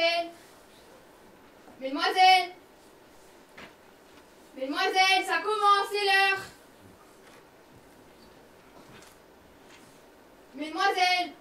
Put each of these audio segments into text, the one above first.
Mesdemoiselles, mesdemoiselles, mesdemoiselles, ça commence, c'est l'heure. Mesdemoiselles,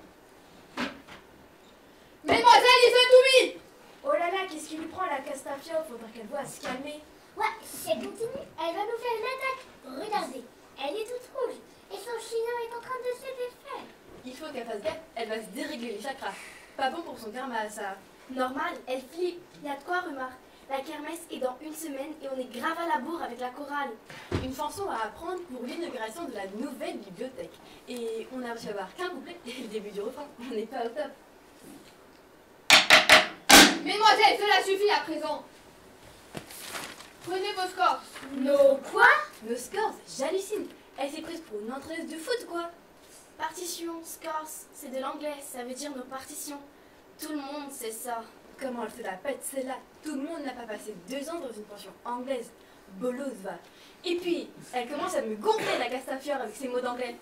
mesdemoiselles, il s'est tout mis. Oh là là, qu'est-ce qui lui prend la Castafiore? Faudra qu'elle voie à se calmer. Ouais, si elle continue, elle va nous faire une attaque. Regardez, elle est toute rouge et son chignon est en train de se défaire. Il faut qu'elle fasse gaffe, elle va se dérégler les chakras. Pas bon pour son karma, ça. Normal, elle flippe. Il y a de quoi, remarque. La kermesse est dans une semaine et on est grave à la bourre avec la chorale. Une chanson à apprendre pour l'inauguration de la nouvelle bibliothèque. Et on a réussi à avoir qu'un couplet et le début du refrain. On n'est pas au top. Mesdemoiselles, cela suffit à présent. Prenez vos scores. Nos quoi? Nos scores, j'hallucine. Elle s'est prise pour une entraîneuse de foot, quoi. Partition, scores, c'est de l'anglais, ça veut dire nos partitions. Tout le monde sait ça. Comment elle se la pète, celle-là. Tout le monde n'a pas passé 2 ans dans une pension anglaise. Bolos, va. Et puis, elle commence à me gonfler, la Castafiore, avec ses mots d'anglais.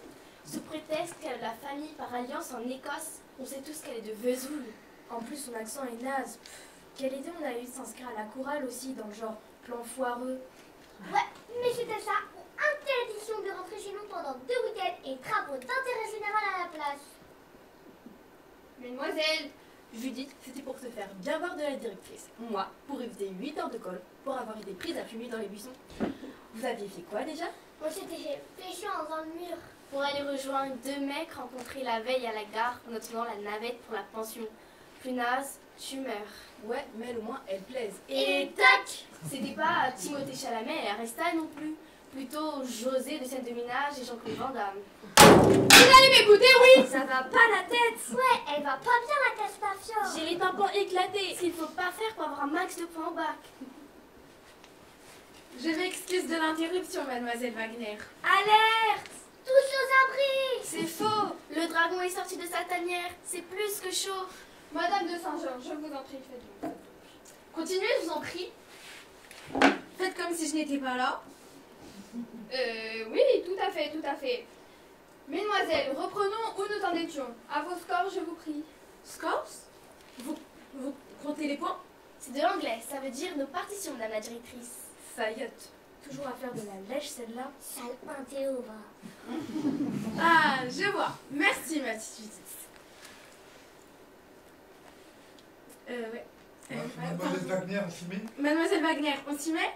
Sous prétexte qu'elle a de la famille par alliance en Écosse, on sait tous qu'elle est de Vesoul. En plus, son accent est naze. Quelle idée on a eu de s'inscrire à la chorale aussi, dans le genre plan foireux. Ouais, mais c'était ça. Interdiction de rentrer chez nous pendant 2 week-ends et travaux d'intérêt général à la place. Mesdemoiselles, Judith, c'était pour se faire bien voir de la directrice. Moi, pour éviter 8 heures de colle, pour avoir été prise à fumer dans les buissons. Vous aviez fait quoi déjà? On s'était péché dans le mur. Pour aller rejoindre 2 mecs rencontrés la veille à la gare en attendant la navette pour la pension. Plus naze, tu meurs. Ouais, mais au moins, elle plaise. Et tac! C'était pas Timothée Chalamet et Aresta non plus. Plutôt José de scène de ménage et Jean-Claude Van Damme. vous allez m'écouter, oui? Ça va pas la tête! Ouais, elle va pas bien la Castafiore. J'ai les tympans éclatés! S'il faut pas faire pour avoir un max de points au bac. Je m'excuse de l'interruption, mademoiselle Wagner. Alerte! Tous aux abris. C'est faux! Le dragon est sorti de sa tanière. C'est plus que chaud. Madame de Saint-Georges, je vous en prie, faites-le. Continuez, je vous en prie. Faites comme si je n'étais pas là. Oui, tout à fait, tout à fait. Mesdemoiselles, reprenons où nous en étions. À vos scores, je vous prie. Scores? Vous comptez les points? C'est de l'anglais, ça veut dire nos partitions, madame la directrice. Faillotte. Toujours à faire de la lèche, celle-là. Sale intéo, va. Ah, je vois. Merci, ma petite Judith. Ouais. Mademoiselle Wagner, on s'y met? Mademoiselle Wagner, on s'y met?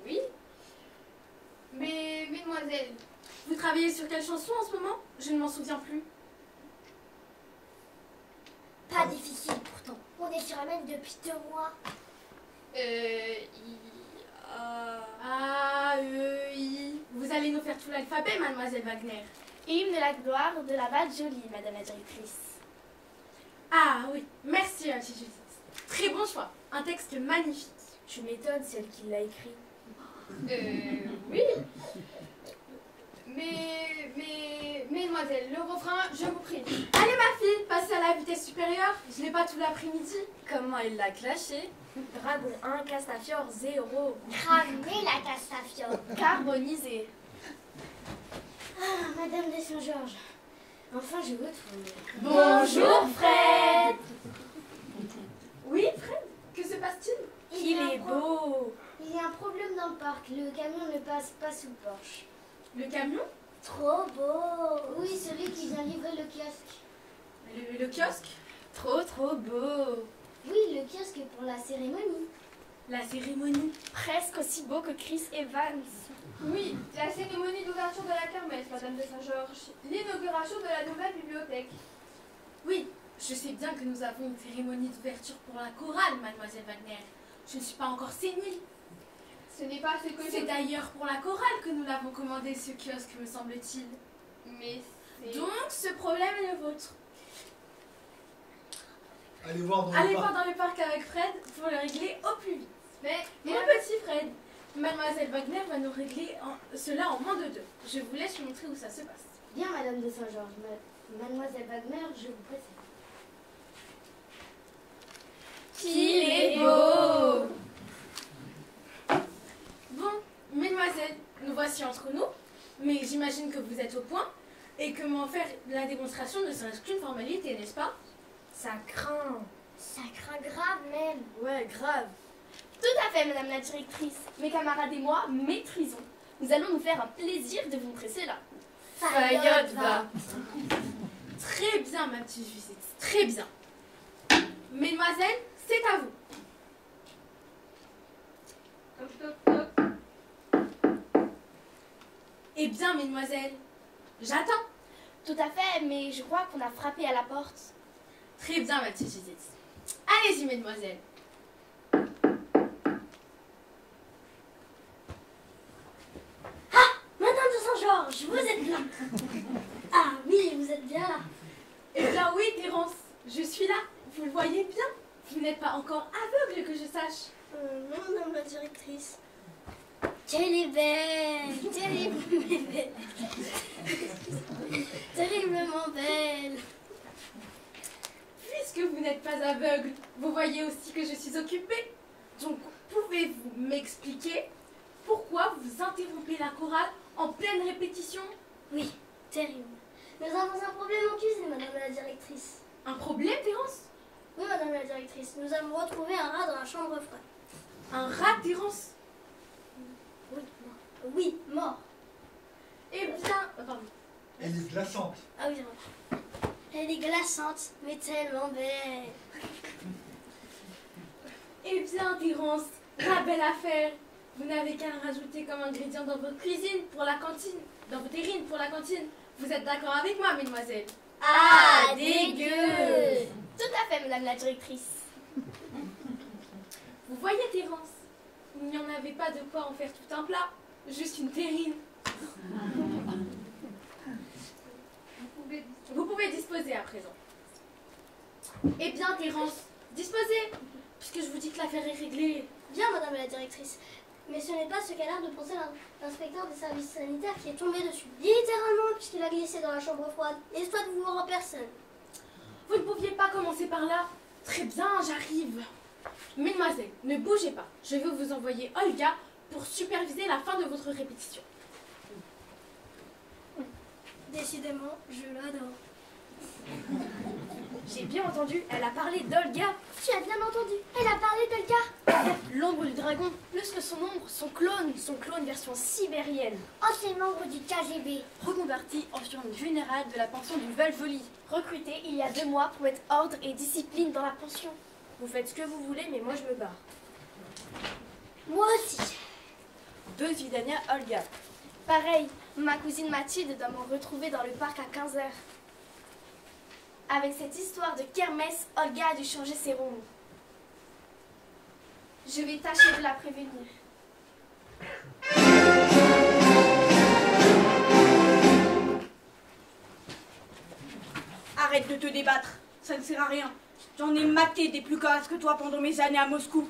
Oui. Mais, mesdemoiselles, Vous travaillez sur quelle chanson en ce moment? Je ne m'en souviens plus. Pas difficile pourtant. On est sur la même depuis 2 mois. A, E, I. Vous allez nous faire tout l'alphabet, mademoiselle Wagner. Hymne de la gloire de la Val Jolie, madame la directrice. Ah oui, merci, ma petite Judith. Très bon choix. Un texte magnifique. Tu m'étonnes, c'est elle qui l'a écrit. oui. Mais, mesdemoiselles, le refrain, je vous prie. Allez, ma fille, passez à la vitesse supérieure. Je l'ai pas tout l'après-midi. Comment elle l'a clashé? Dragon 1, Castafiore 0. Cramez la Castafiore. Carbonisé. Ah, Madame de Saint-Georges. Enfin, je vous trouve. Bonjour, Fred. Oui, Fred, que se passe-t-il? Il est beau. Il y a un problème dans le parc. Le camion ne passe pas sous le porche. Le camion? Trop beau. Oui, celui qui vient livrer le kiosque. Le kiosque? Trop beau. Oui, le kiosque pour la cérémonie. La cérémonie? Presque aussi beau que Chris Evans. Oui, la cérémonie d'ouverture de la kermesse, Madame de Saint-Georges. L'inauguration de la nouvelle bibliothèque. Oui, je sais bien que nous avons une cérémonie d'ouverture pour la chorale, mademoiselle Wagner. Je ne suis pas encore sénile. Ce n'est pas ce que C'est d'ailleurs pour la chorale que nous l'avons commandé, ce kiosque, me semble-t-il. Mais c'est... Donc, ce problème est le vôtre. Allez voir dans Allez le voir parc. dans le parc avec Fred pour le régler au plus vite. Mais... Mon petit Fred, mademoiselle Wagner va nous régler cela en moins de 2. Je vous laisse lui montrer où ça se passe. Bien, Madame de Saint-Georges. Mademoiselle Wagner, je vous précède. Qu'il est beau. Bon, mesdemoiselles, nous voici entre nous, mais j'imagine que vous êtes au point et que m'en faire la démonstration ne serait qu'une formalité, n'est-ce pas? Ça craint. Ça craint grave même. Ouais, grave. Tout à fait, madame la directrice. Mes camarades et moi maîtrisons. Nous allons nous faire un plaisir de vous montrer cela. Fayotte va. Très bien, ma petite Judith, très bien. Mesdemoiselles, c'est à vous. Eh bien, mesdemoiselles, j'attends. Tout à fait, mais je crois qu'on a frappé à la porte. Très bien, ma petite Judith. Allez-y, mesdemoiselles. Madame de Saint-Georges, vous êtes là. Ah oui, vous êtes bien là. Eh bien oui, Thérence, je suis là. Vous le voyez bien. Vous n'êtes pas encore aveugle que je sache. Non, madame la directrice. Quelle est belle, terriblement belle. Terriblement belle. Puisque vous n'êtes pas aveugle, vous voyez aussi que je suis occupée. Donc, pouvez-vous m'expliquer pourquoi vous interrompez la chorale en pleine répétition? Oui, terrible. Nous avons un problème en cuisine, madame la directrice. Un problème, Thérence? Oui, madame la directrice, nous avons retrouvé un rat dans la chambre froide. Un rat, Thérence? Oui, mort. Oui, mort. Eh bien... Pardon. Elle est glaçante. Ah oui, c'est vrai. Elle est glaçante, mais tellement belle. Eh bien, Thérence, la belle affaire. Vous n'avez qu'à le rajouter comme ingrédient dans votre cuisine pour la cantine, dans vos terrines pour la cantine. Vous êtes d'accord avec moi, mesdemoiselles? Ah, dégueu. Tout à fait, madame la directrice. Vous voyez, Thérence, il n'y en avait pas de quoi en faire tout un plat, juste une terrine. Vous pouvez disposer à présent. Eh bien, Thérence, disposez, puisque je vous dis que l'affaire est réglée. Bien, madame la directrice. Mais ce n'est pas ce qu'a l'air de penser l'inspecteur des services sanitaires qui est tombé dessus. Littéralement, puisqu'il a glissé dans la chambre froide, histoire de vous voir en personne. Vous ne pouviez pas commencer par là? Très bien, j'arrive. Mesdemoiselles, ne bougez pas. Je vais vous envoyer Olga pour superviser la fin de votre répétition. Décidément, je l'adore. J'ai bien entendu, elle a parlé d'Olga. Tu as bien entendu, elle a parlé d'Olga. L'ombre du dragon, plus que son ombre, son clone version sibérienne. Ancien membre du KGB. Reconverti en surnom général de la pension du Val-Joly. Recruté il y a 2 mois pour mettre ordre et discipline dans la pension. Vous faites ce que vous voulez, mais moi je me barre. Moi aussi. 2 Vidania Olga. Pareil, ma cousine Mathilde doit me retrouver dans le parc à 15h. Avec cette histoire de kermesse, Olga a dû changer ses rondes. Je vais tâcher de la prévenir. Arrête de te débattre, ça ne sert à rien. J'en ai maté des plus corrects que toi pendant mes années à Moscou.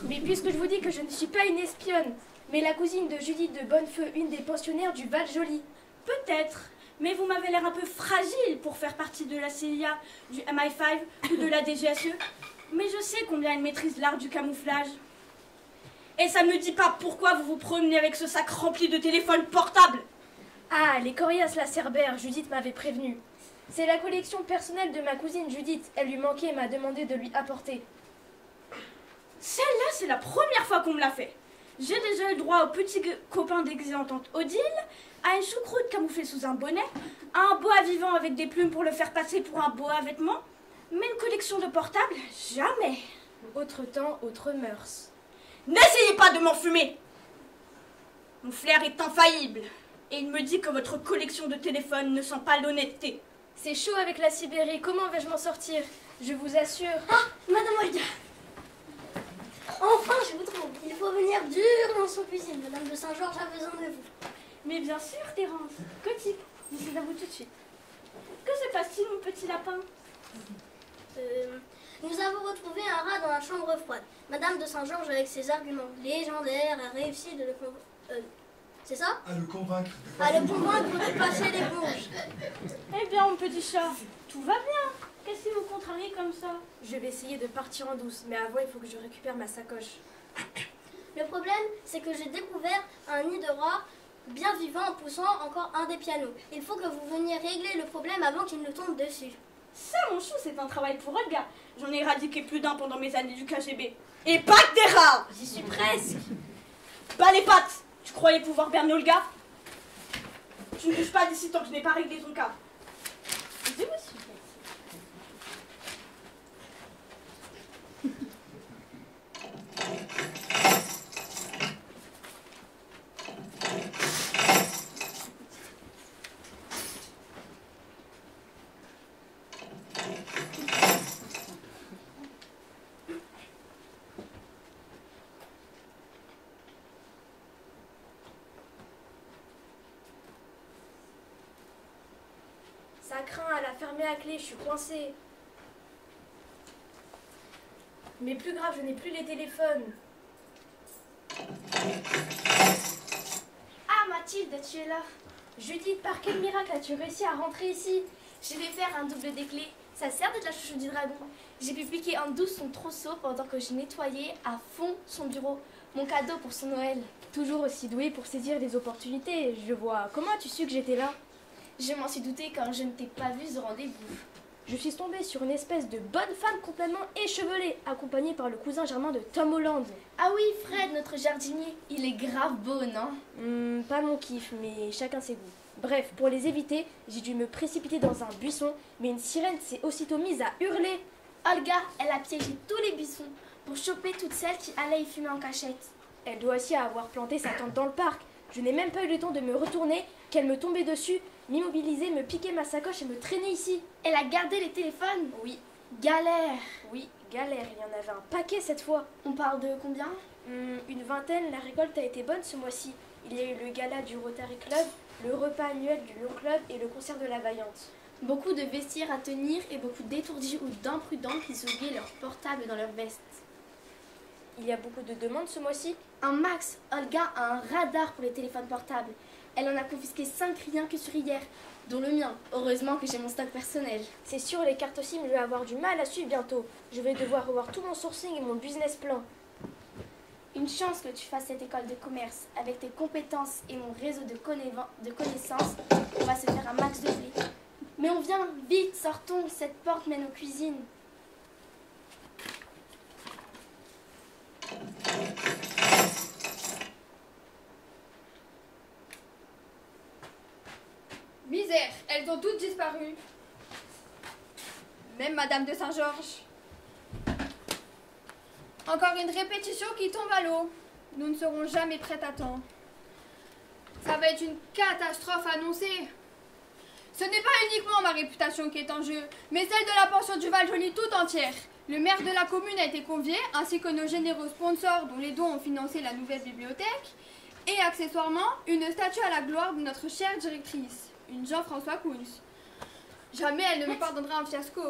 Mais puisque je vous dis que je ne suis pas une espionne, mais la cousine de Judith de Bonnefeu, une des pensionnaires du Val-Joly. Peut-être, mais vous m'avez l'air un peu fragile pour faire partie de la CIA, du MI5 ou de la DGSE. Mais je sais combien elle maîtrise l'art du camouflage. Et ça ne me dit pas pourquoi vous vous promenez avec ce sac rempli de téléphones portables. Ah, les coriaces la Cerbère, Judith m'avait prévenu. C'est la collection personnelle de ma cousine Judith. Elle lui manquait et m'a demandé de lui apporter. Celle-là, c'est la première fois qu'on me l'a fait. J'ai déjà eu droit au petit copain déguisé en tante Odile, à une choucroute camouflée sous un bonnet, à un boa vivant avec des plumes pour le faire passer pour un boa à vêtements, mais une collection de portables, jamais. Autre temps, autre mœurs. N'essayez pas de m'enfumer. Mon flair est infaillible, et il me dit que votre collection de téléphones ne sent pas l'honnêteté. C'est chaud avec la Sibérie, comment vais-je m'en sortir? Je vous assure. Ah, madame Olga. Enfin, je vous trouve. Il faut venir dur dans son cuisine. Madame de Saint-Georges a besoin de vous. Mais bien sûr, Thérence. Que type? Je suis à vous tout de suite. Que se passe-t-il, mon petit lapin? Nous avons retrouvé un rat dans la chambre froide. Madame de Saint-Georges, avec ses arguments légendaires, a réussi de le convaincre. C'est ça? À le convaincre. À le convaincre de passer l'éponge. Eh bien, mon petit chat, tout va bien. Qu'est-ce qui vous contrarie comme ça? Je vais essayer de partir en douce, mais avant, il faut que je récupère ma sacoche. Le problème, c'est que j'ai découvert un nid de rat bien vivant en poussant encore un des pianos. Il faut que vous veniez régler le problème avant qu'il ne tombe dessus. Ça, mon chou, c'est un travail pour Olga. J'en ai éradiqué plus d'un pendant mes années du KGB. Et pas que des rats. J'y suis presque. Bas les pattes. Tu croyais pouvoir berner Olga? Tu ne bouges pas d'ici tant que je n'ai pas réglé ton cas. Dis-moi s'il vous plaît. Ça craint, elle a fermé à clé, je suis coincée. Mais plus grave, je n'ai plus les téléphones. Ah Mathilde, tu es là. Judith, par quel miracle as-tu réussi à rentrer ici? Je vais faire un double des clés. Ça sert d'être la chouchou du dragon. J'ai pu piquer en douce son trousseau pendant que je nettoyais à fond son bureau. Mon cadeau pour son Noël. Toujours aussi douée pour saisir les opportunités, je vois. Comment as-tu su que j'étais là? Je m'en suis doutée quand je ne t'ai pas vue au rendez-vous. Je suis tombée sur une espèce de bonne femme complètement échevelée, accompagnée par le cousin germain de Tom Holland. Ah oui, Fred, notre jardinier. Il est grave beau, non? Pas mon kiff, mais chacun ses goûts. Bref, pour les éviter, j'ai dû me précipiter dans un buisson, mais une sirène s'est aussitôt mise à hurler. Olga, elle a piégé tous les buissons pour choper toutes celles qui allaient y fumer en cachette. Elle doit aussi avoir planté sa tente dans le parc. Je n'ai même pas eu le temps de me retourner qu'elle me tombait dessus, m'immobiliser, me piquer ma sacoche et me traîner ici. Elle a gardé les téléphones? Oui, Galère. oui, galère, il y en avait un paquet cette fois. On parle de combien? Une vingtaine, la récolte a été bonne ce mois-ci. Il y a eu le gala du Rotary Club, le repas annuel du Lion Club et le concert de la Vaillante. Beaucoup de vestiaires à tenir et beaucoup d'étourdis ou d'imprudents qui oubliaient leur portable dans leur veste. Il y a beaucoup de demandes ce mois-ci. Un max, Olga a un radar pour les téléphones portables. Elle en a confisqué 5 rien que sur hier, dont le mien. Heureusement que j'ai mon stock personnel. C'est sûr, les cartes SIM, je vais avoir du mal à suivre bientôt. Je vais devoir revoir tout mon sourcing et mon business plan. Une chance que tu fasses cette école de commerce. Avec tes compétences et mon réseau de connaissances, on va se faire un max de blé. Mais on vient, vite, sortons, cette porte mène aux cuisines. Misère, elles ont toutes disparu. Même Madame de Saint-Georges. Encore une répétition qui tombe à l'eau. Nous ne serons jamais prêtes à temps. Ça va être une catastrophe annoncée. Ce n'est pas uniquement ma réputation qui est en jeu, mais celle de la pension du Val-Joli tout entière. Le maire de la commune a été convié, ainsi que nos généreux sponsors dont les dons ont financé la nouvelle bibliothèque, et accessoirement, une statue à la gloire de notre chère directrice, une Jean-François Kunz. Jamais elle ne me pardonnera un fiasco.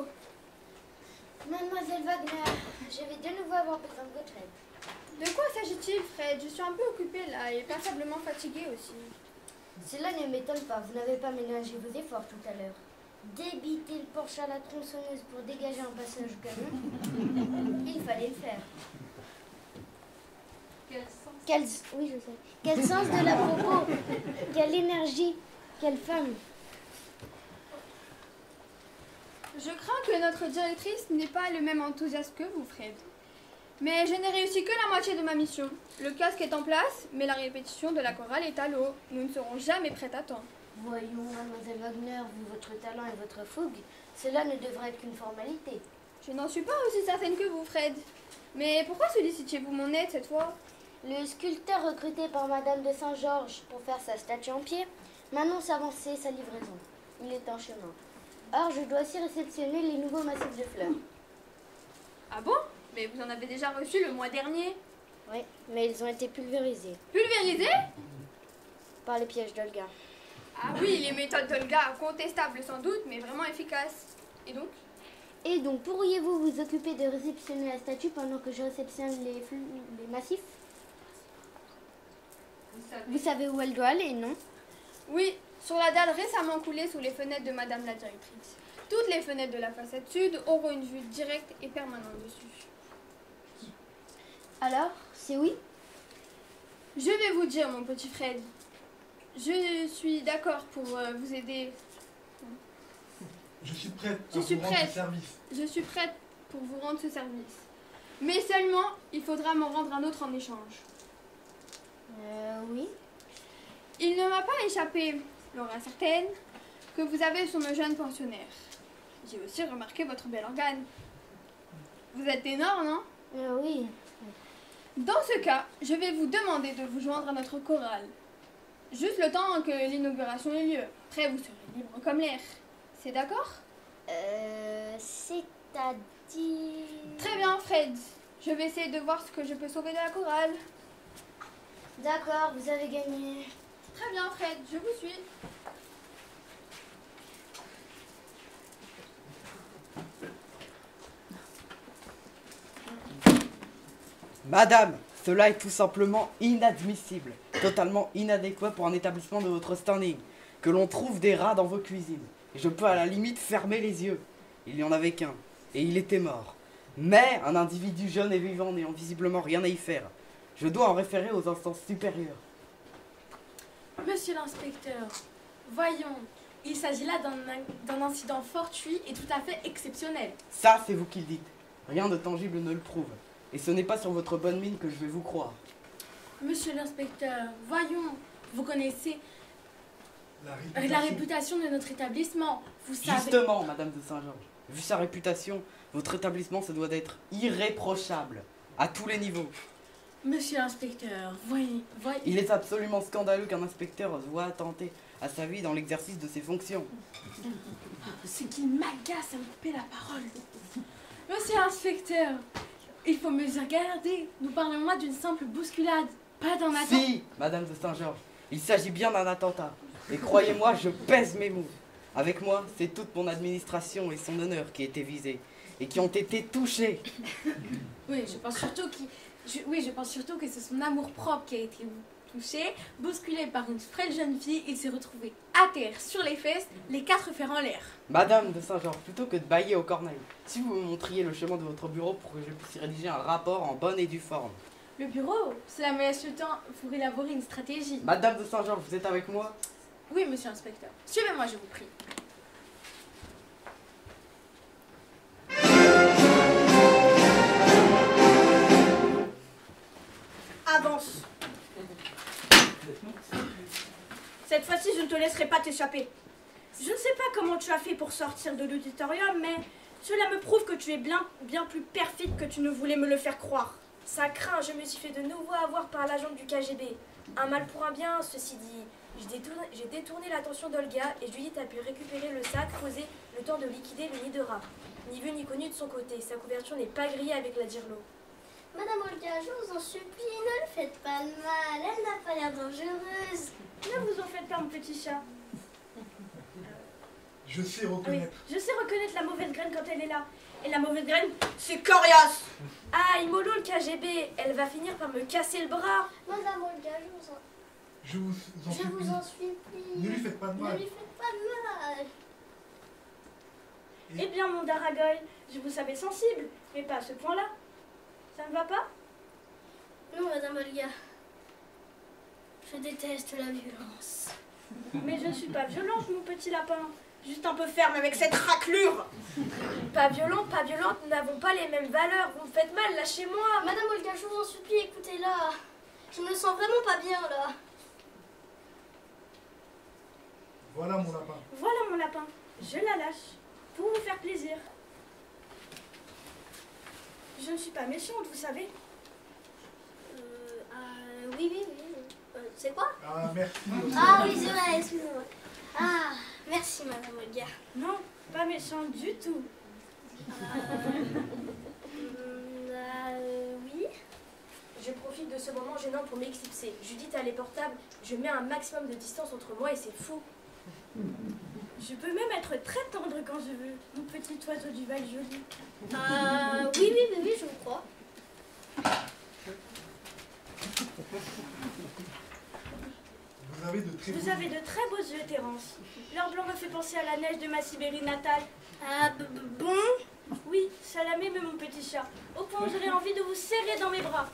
Mademoiselle Wagner, je vais de nouveau avoir besoin de votre aide. De quoi s'agit-il, Fred? Je suis un peu occupée là et passablement fatiguée aussi. Cela ne m'étonne pas, vous n'avez pas ménagé vos efforts tout à l'heure. Débiter le Porsche à la tronçonneuse pour dégager un passage au camion, il fallait le faire. Oui, je sais. Quel sens de la propos, quelle énergie, quelle femme. Je crains que notre directrice n'ait pas le même enthousiasme que vous, Fred. Mais je n'ai réussi que la moitié de ma mission. Le casque est en place, mais la répétition de la chorale est à l'eau. Nous ne serons jamais prêtes à temps. Voyons, mademoiselle Wagner, vu votre talent et votre fougue, cela ne devrait être qu'une formalité. Je n'en suis pas aussi certaine que vous, Fred. Mais pourquoi sollicitiez-vous mon aide cette fois? Le sculpteur recruté par Madame de Saint-Georges pour faire sa statue en pierre m'annonce avancer sa livraison. Il est en chemin. Or, je dois aussi réceptionner les nouveaux massifs de fleurs. Ah bon? Mais vous en avez déjà reçu le mois dernier. Oui, mais ils ont été pulvérisés Pulvérisé? par les pièges d'Olga. Ah oui, les méthodes d'Olga, contestables sans doute, mais vraiment efficaces. Et donc? Et donc, pourriez-vous vous occuper de réceptionner la statue pendant que je réceptionne les massifs? Vous savez où elle doit aller, non? Oui, sur la dalle récemment coulée sous les fenêtres de Madame la directrice. Toutes les fenêtres de la façade sud auront une vue directe et permanente dessus. Alors, c'est oui? Je vais vous dire, mon petit Fred. Je suis d'accord pour vous aider. Je suis prête Je à suis vous rendre prête. ce service. Je suis prête pour vous rendre ce service. Mais seulement, il faudra m'en rendre un autre en échange. Oui. Il ne m'a pas échappé, Laura certaine, que vous avez sur nos jeunes pensionnaires. J'ai aussi remarqué votre bel organe. Vous êtes ténor, non? Oui. Dans ce cas, je vais vous demander de vous joindre à notre chorale. Juste le temps que l'inauguration ait lieu. Après, vous serez libre comme l'air. C'est d'accord? C'est-à-dire... Très bien, Fred. Je vais essayer de voir ce que je peux sauver de la chorale. D'accord, vous avez gagné. Très bien, Fred. Je vous suis. Madame, cela est tout simplement inadmissible, totalement inadéquat pour un établissement de votre standing, que l'on trouve des rats dans vos cuisines. Et je peux à la limite fermer les yeux. Il n'y en avait qu'un, et il était mort. Mais un individu jeune et vivant n'ayant visiblement rien à y faire, je dois en référer aux instances supérieures. Monsieur l'inspecteur, voyons, il s'agit là d'un incident fortuit et tout à fait exceptionnel. Ça, c'est vous qui le dites. Rien de tangible ne le prouve. Et ce n'est pas sur votre bonne mine que je vais vous croire. Monsieur l'inspecteur, voyons, vous connaissez la La réputation de notre établissement. Vous savez... Justement, Madame de Saint-Georges, vu sa réputation, votre établissement se doit d'être irréprochable, à tous les niveaux. Monsieur l'inspecteur, voyez... Il est absolument scandaleux qu'un inspecteur se voit attenter à sa vie dans l'exercice de ses fonctions. Ce qui m'agace à me couper la parole. Monsieur l'inspecteur, il faut me regarder. Nous parlons là d'une simple bousculade, pas d'un attentat. Si, Madame de Saint-Georges, il s'agit bien d'un attentat. Et croyez-moi, je pèse mes mots. Avec moi, c'est toute mon administration et son honneur qui étaient visés et qui ont été touchés. Oui, je pense surtout que c'est son amour-propre qui a été touché. Bousculé par une frêle jeune fille, il s'est retrouvé à terre, sur les fesses, les 4 fers en l'air. Madame de Saint-Georges, plutôt que de bâiller aux corneilles, si vous me montriez le chemin de votre bureau pour que je puisse y rédiger un rapport en bonne et due forme. Le bureau, cela me laisse le temps pour élaborer une stratégie. Madame de Saint-Georges, vous êtes avec moi? Oui, monsieur l'inspecteur. Suivez-moi, je vous prie. Avance. Cette fois-ci, je ne te laisserai pas t'échapper. Je ne sais pas comment tu as fait pour sortir de l'auditorium, mais cela me prouve que tu es bien plus perfide que tu ne voulais me le faire croire. Ça craint, je me suis fait de nouveau avoir par l'agent du KGB. Un mal pour un bien, ceci dit. J'ai détourné l'attention d'Olga et Judith a pu récupérer le sac posé le temps de liquider le nid de rat. Ni vu ni connu de son côté, sa couverture n'est pas grillée avec la dirlo. Madame Olga, je vous en supplie, ne le faites pas de mal. Elle n'a pas l'air dangereuse. Ne vous en faites pas, mon petit chat. Je sais Oui, reconnaître. je sais reconnaître la mauvaise graine quand elle est là. Et la mauvaise graine, c'est coriace. Ah, Imolo le KGB, elle va finir par me casser le bras. Madame Olga, je vous en supplie. Ne lui faites pas de Ne mal. lui faites pas de mal. Eh bien, mon Daragoy, je vous savais sensible, mais pas à ce point-là. Ça ne va pas? Non, Madame Olga. Je déteste la violence. Mais je ne suis pas violente, mon petit lapin. Juste un peu ferme avec cette raclure. Pas violente, nous n'avons pas les mêmes valeurs. Vous me faites mal, lâchez-moi. Madame Olga, je vous en supplie, écoutez-la. Je me sens vraiment pas bien, là. Voilà mon lapin. Voilà mon lapin. Je la lâche. Pour vous faire plaisir. Je ne suis pas méchante, vous savez. Oui. C'est quoi? Ah, merci. Ah oui, c'est vrai, excusez-moi. Ah, merci, Madame Olga. Non, pas méchante du tout. Oui. Je profite de ce moment gênant pour m'éclipser. Judith a les portables, je mets un maximum de distance entre moi et c'est fou. Je peux même être très tendre quand je veux, mon petit oiseau du Val joli. Oui, je vous crois. Vous avez de très beaux yeux, Thérence. Leur blanc me fait penser à la neige de ma Sibérie natale. Ah, bon? Oui, Salamé, mais mon petit chat. Au point où j'aurais envie de vous serrer dans mes bras.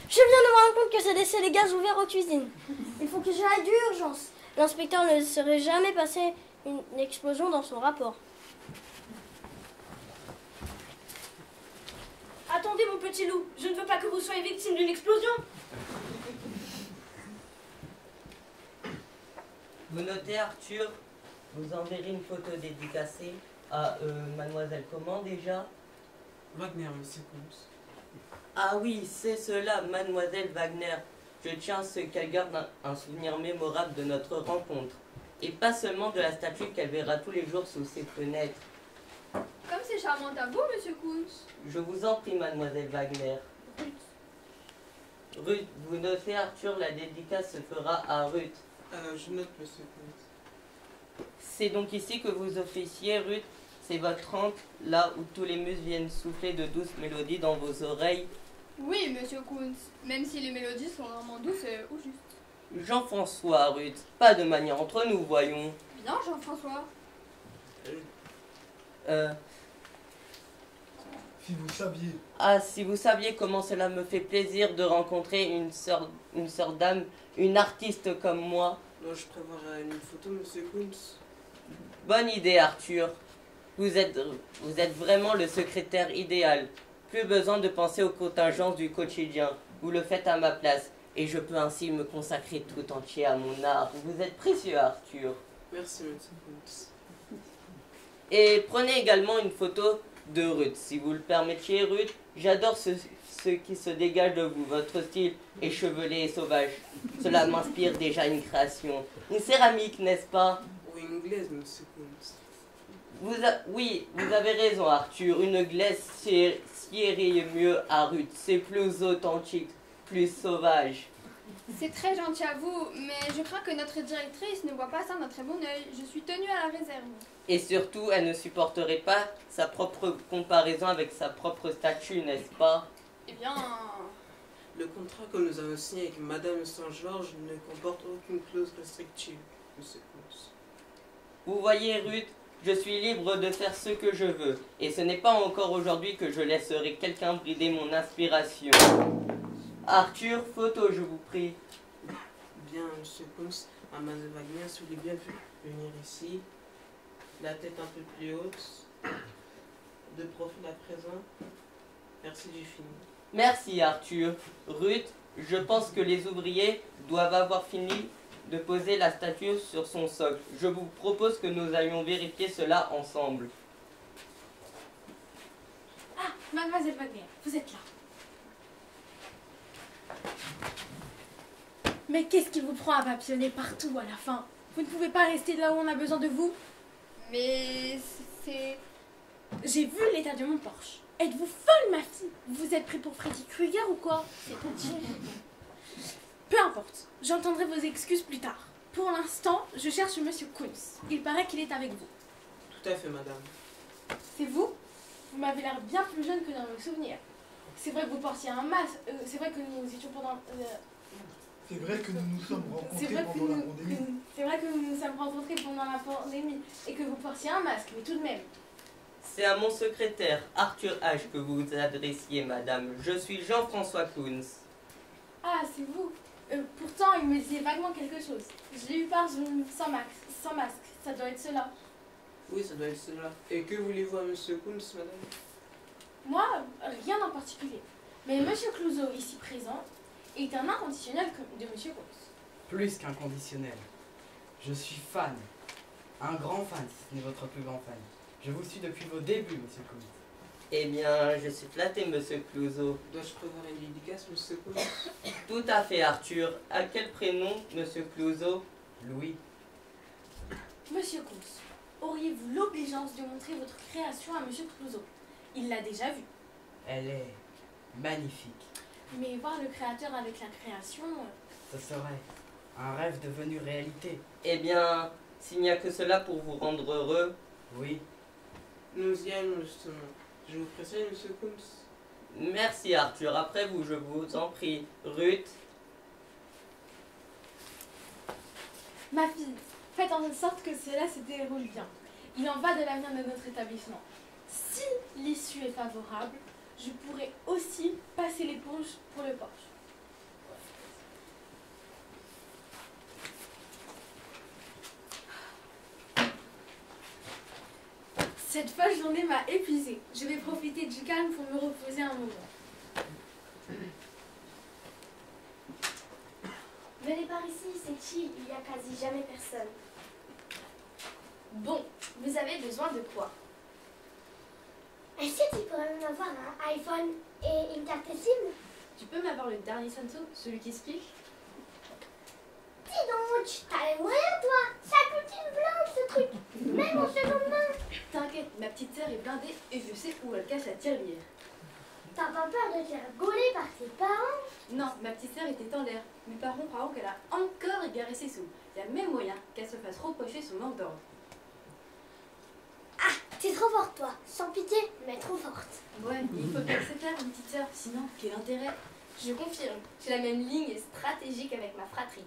Je viens de me rendre compte que c'est laissé les gaz ouverts aux cuisines. Il faut que j'aille d'urgence. L'inspecteur ne serait jamais passé une explosion dans son rapport. Attendez, mon petit loup, je ne veux pas que vous soyez victime d'une explosion. Vous notez, Arthur, vous enverrez une photo dédicacée à mademoiselle comment déjà? Wagner, monsieur Combs. Ah oui, c'est cela, mademoiselle Wagner. Je tiens à ce qu'elle garde un souvenir mémorable de notre rencontre. Et pas seulement de la statue qu'elle verra tous les jours sous ses fenêtres. Comme c'est charmant à vous, monsieur Kunz. Je vous en prie, mademoiselle Wagner. Ruth, vous notez, Arthur, la dédicace se fera à Ruth. Je note, monsieur Combs. C'est donc ici que vous officiez, Ruth. C'est votre antre, là où tous les muses viennent souffler de douces mélodies dans vos oreilles. Oui, monsieur Kunz, même si les mélodies sont rarement douces ou justes. Jean-François, Ruth, pas de manière entre nous, voyons. Bien, Jean-François. Si vous saviez. Ah, si vous saviez comment cela me fait plaisir de rencontrer une sœur d'âme, une artiste comme moi. Non, je prévoirai une photo, monsieur Combs. Bonne idée, Arthur. Vous êtes vraiment le secrétaire idéal. Plus besoin de penser aux contingences du quotidien. Vous le faites à ma place. Et je peux ainsi me consacrer tout entier à mon art. Vous êtes précieux, Arthur. Merci, monsieur Combs. Et prenez également une photo de Ruth, si vous le permettiez, Ruth. J'adore ce qui se dégage de vous, votre style échevelé et sauvage. Cela m'inspire déjà une création. Une céramique, n'est-ce pas? Oui, une glaise, monsieur Combs. Oui, vous avez raison, Arthur. Une glaise siérait mieux à Ruth. C'est plus authentique, plus sauvage. C'est très gentil à vous, mais je crains que notre directrice ne voit pas ça d'un très bon œil. Je suis tenue à la réserve. Et surtout, elle ne supporterait pas sa propre comparaison avec sa propre statue, n'est-ce pas? Eh bien... Le contrat que nous avons signé avec Madame Saint-Georges ne comporte aucune clause restrictive, monsieur Combs. Vous voyez, Ruth, je suis libre de faire ce que je veux. Et ce n'est pas encore aujourd'hui que je laisserai quelqu'un brider mon inspiration. Arthur, photo, je vous prie. Bien, monsieur Combs, Mademoiselle Wagner, si vous voulez bien venir ici. La tête un peu plus haute. De profil à présent. Merci, j'ai fini. Merci, Arthur. Ruth, je pense que les ouvriers doivent avoir fini de poser la statue sur son socle. Je vous propose que nous allions vérifier cela ensemble. Ah, mademoiselle Wagner, vous êtes là. Mais qu'est-ce qui vous prend à papillonner partout à la fin? Vous ne pouvez pas rester là où on a besoin de vous? Mais c'est... J'ai vu l'état de mon Porsche. Êtes-vous folle, ma fille? Vous êtes pris pour Freddy Krueger ou quoi? C'est petit. Peu importe, j'entendrai vos excuses plus tard. Pour l'instant, je cherche monsieur Kunz. Il paraît qu'il est avec vous. Tout à fait, madame. C'est vous? Vous m'avez l'air bien plus jeune que dans mes souvenirs. C'est vrai que vous portiez un masque. C'est vrai que nous étions pendant... C'est vrai que nous nous sommes C'est rencontrés vrai pendant la pandémie. C'est vrai que nous nous sommes rencontrés pendant la pandémie et que vous portiez un masque, mais tout de même. C'est à mon secrétaire, Arthur H., que vous vous adressiez, madame. Je suis Jean-François Kunz. Ah, c'est vous. Pourtant, il me disait vaguement quelque chose. Je l'ai eu par Zoom, sans masque. Ça doit être cela. Oui, ça doit être cela. Et que voulez-vous à monsieur Kunz, madame? Moi, rien en particulier. Mais monsieur Clouseau, ici présent, est un inconditionnel de monsieur Kunz. Plus qu'un conditionnel. Je suis fan. Un grand fan, si ce n'est votre plus grand fan. Je vous suis depuis vos débuts, monsieur Kunz. Eh bien, je suis flatté, monsieur Clouseau. Dois-je prévoir une dédicace, monsieur Kunz? Tout à fait, Arthur. À quel prénom, monsieur Clouseau? Louis. Monsieur Kunz, auriez-vous l'obligeance de montrer votre création à monsieur Clouseau? Il l'a déjà vue. Elle est magnifique. Mais voir le créateur avec la création... Ce serait un rêve devenu réalité. Eh bien, s'il n'y a que cela pour vous rendre heureux... Oui. Nous y allons, justement. Je vous précède, monsieur Kunz. Merci, Arthur. Après vous, je vous en prie. Ruth. Ma fille, faites en sorte que cela se déroule bien. Il en va de l'avenir de notre établissement. Si l'issue est favorable, je pourrai aussi passer l'éponge pour le Porsche. Cette folle journée m'a épuisée. Je vais profiter du calme pour me reposer un moment. Venez par ici, c'est chill, il n'y a quasi jamais personne. Bon, vous avez besoin de quoi? Est-ce que tu pourrais même avoir un iPhone et une carte SIM? Tu peux m'avoir le dernier Samsung, celui qui explique? Dis donc, t'as les moyens toi? Ça coûte une blinde ce truc, même en seconde main. T'inquiète, ma petite sœur est blindée et je sais où elle cache la tirelire. T'as pas peur de te faire gauler par tes parents? Non, ma petite sœur était en l'air. Mes parents croiront qu'elle a encore égaré ses sous. Il y a même moyen qu'elle se fasse reprocher son manque d'ordre. Ah, t'es trop forte toi, sans pitié, mais trop forte. Ouais, il faut qu'elle se faire, une petite sœur, sinon quel intérêt? Je confirme, j'ai la même ligne stratégique avec ma fratrie.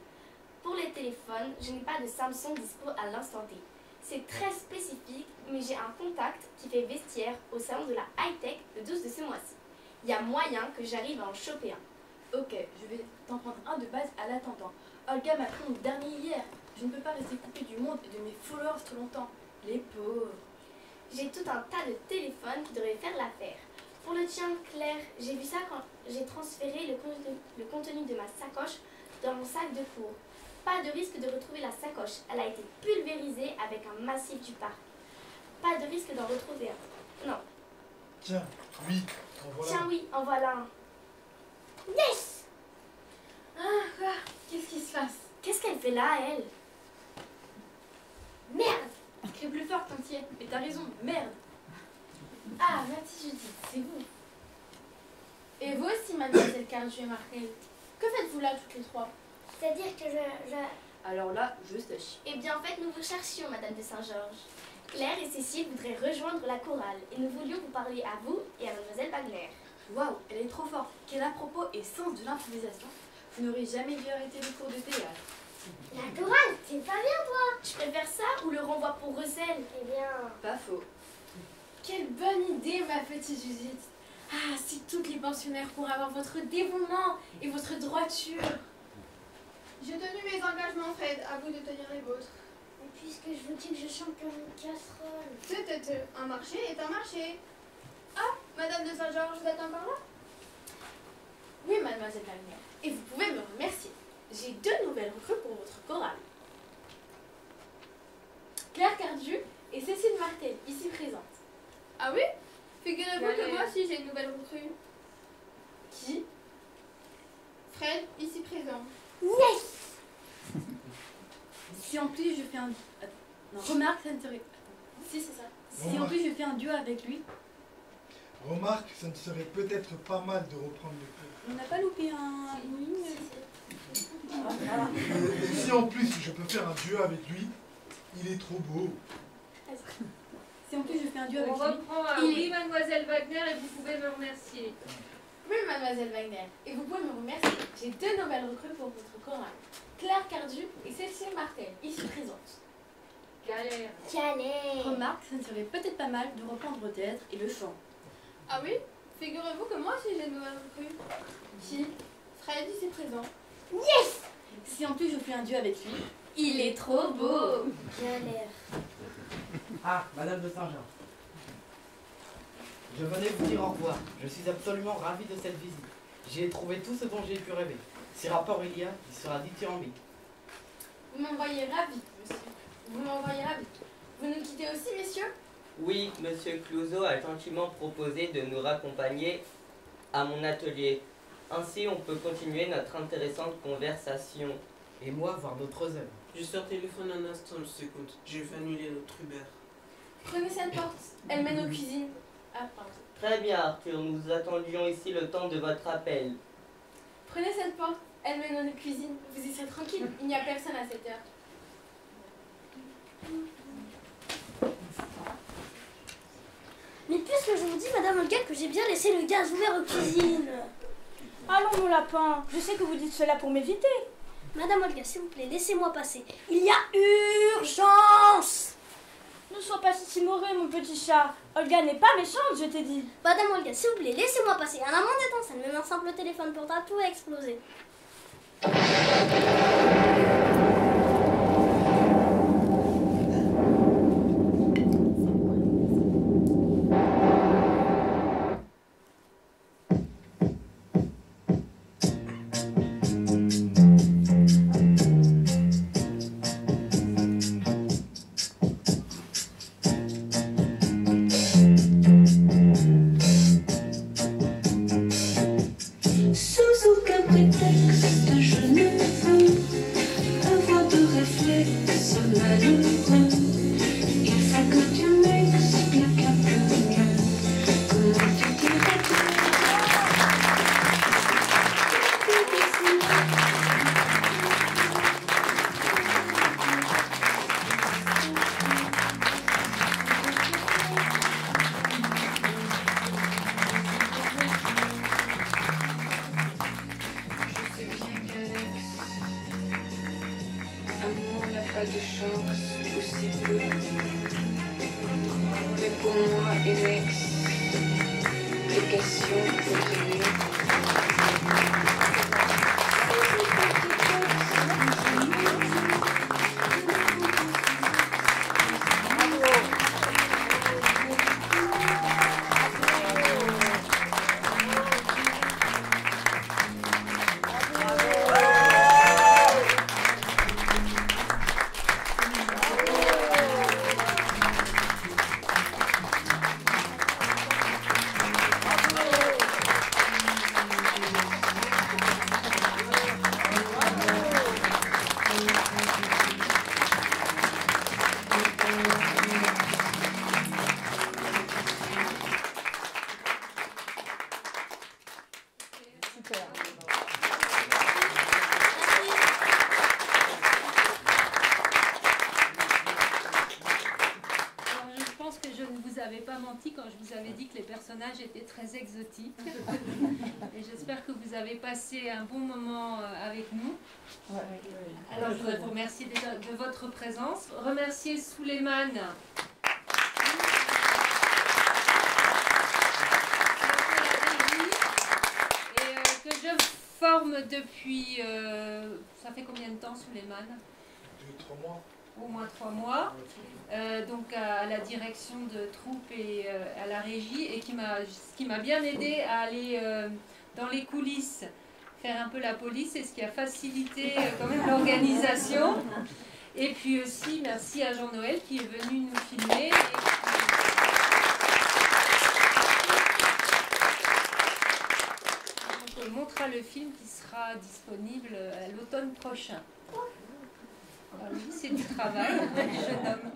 Pour les téléphones, je n'ai pas de Samsung dispo à l'instant T. C'est très spécifique, mais j'ai un contact qui fait vestiaire au salon de la high-tech le 12 de ce mois-ci. Il y a moyen que j'arrive à en choper un. Ok, je vais t'en prendre un de base à l'attendant. Olga m'a pris mon dernier hier. Je ne peux pas rester coupée du monde et de mes followers trop longtemps. Les pauvres. J'ai tout un tas de téléphones qui devraient faire l'affaire. Pour le tien, Claire, j'ai vu ça quand j'ai transféré le contenu de ma sacoche dans mon sac de cours. Pas de risque de retrouver la sacoche. Elle a été pulvérisée avec un massif du parc. Pas de risque d'en retrouver un. Non. Tiens, oui, en voilà. Tiens, oui, en voilà un. Yes! Ah, quoi? Qu'est-ce qui se passe? Qu'est-ce qu'elle fait là, elle? Merde! Crie plus fort, Tantier. Mais t'as raison, merde. Ah, ma petite Judith, c'est vous. Et vous aussi, mademoiselle Carju et Markel. Que faites-vous là, toutes les trois? C'est-à-dire que je... Alors là, je sèche. Eh bien, en fait, nous vous cherchions, Madame de Saint-Georges. Claire et Cécile voudraient rejoindre la chorale et nous voulions vous parler à vous et à Mademoiselle Wagner. Waouh, elle est trop forte. Quel à-propos et sens de l'improvisation. Vous n'aurez jamais dû arrêter les cours de théâtre. La chorale, c'est pas bien toi! Je préfère ça ou le renvoi pour recel? Eh bien... Pas faux. Quelle bonne idée, ma petite Judith. Ah, si toutes les pensionnaires pourraient avoir votre dévouement et votre droiture. J'ai tenu mes engagements, Fred. À vous de tenir les vôtres. Et puisque je vous dis que je chante comme une casserole... Un marché est un marché. Ah, Madame de Saint-Georges, vous êtes encore là? Oui, mademoiselle Wagner. Et vous pouvez me remercier. J'ai 2 nouvelles recrues pour votre chorale. Claire Cardu et Cécile Martel, ici présentes. Ah oui? Figurez-vous que moi aussi j'ai une nouvelle recrue. Qui? Fred, ici présent. Yes! Si en plus je fais un... Non, remarque, ça ne serait... Si, c'est ça. Si en plus je fais un duo avec lui, Remarque, ça ne serait peut-être pas mal de reprendre le cours. on n'a pas loupé un... Et si en plus je peux faire un duo avec lui, il est trop beau. Si en plus je fais un duo avec On lui... reprend à oui, Mademoiselle Wagner, et vous pouvez me remercier. Oui, mademoiselle Wagner. Et vous pouvez me remercier. J'ai 2 nouvelles recrues pour votre chorale. Claire Cardu et Cécile Martel, ici présentes. Galère. Calais! Remarque, ça ne serait peut-être pas mal de reprendre le théâtre et le chant. Ah oui? Figurez-vous que moi aussi j'ai une nouvelle recrue. Qui? Fred, ici présent. Yes! Si en plus je fais un duo avec lui, Il est trop beau! Galère. Ah, Madame de Saint-Jean. Je venais vous dire au revoir. Je suis absolument ravi de cette visite. J'y ai trouvé tout ce dont j'ai pu rêver. Si rapport il y a, il sera dithyrambique. Vous m'envoyez ravi, monsieur. Vous m'envoyez ravi. Vous nous quittez aussi, messieurs? Oui, Monsieur Clouseau a gentiment proposé de nous raccompagner à mon atelier. Ainsi, on peut continuer notre intéressante conversation. Et moi, voir d'autres œuvres. Juste un téléphone un instant, je t'écoute. J'ai fait annuler notre Uber. Prenez cette porte. Elle mène aux cuisines. Ah, pardon. Très bien, Arthur, nous attendions ici le temps de votre appel. Prenez cette porte. Elle mène aux cuisines. Vous y serez tranquille. Il n'y a personne à cette heure. Mais puisque je vous dis, Madame Olga, que j'ai bien laissé le gaz ouvert aux cuisines. Allons, mon lapin, je sais que vous dites cela pour m'éviter. Madame Olga, s'il vous plaît, laissez-moi passer. Il y a urgence! Ne sois pas si timoré, mon petit chat. Olga n'est pas méchante, je t'ai dit. Madame Olga, s'il vous plaît, laissez-moi passer. Un amant d'étincelle, même un simple téléphone portable, tout a explosé. Quand je vous avais dit que les personnages étaient très exotiques. Et j'espère que vous avez passé un bon moment avec nous. Alors je voudrais vous remercier déjà de votre présence. Remercier Souleymane. Et que je forme depuis... ça fait combien de temps, Souleymane? 2-3 mois. Au moins 3 mois, donc à la direction de troupe et à la régie, et qui m'a bien aidé à aller dans les coulisses, faire un peu la police, et ce qui a facilité quand même l'organisation. Et puis aussi merci à Jean-Noël qui est venu nous filmer. On montrera le film qui sera disponible à l'automne prochain. Alors lui, c'est du travail, le jeune homme.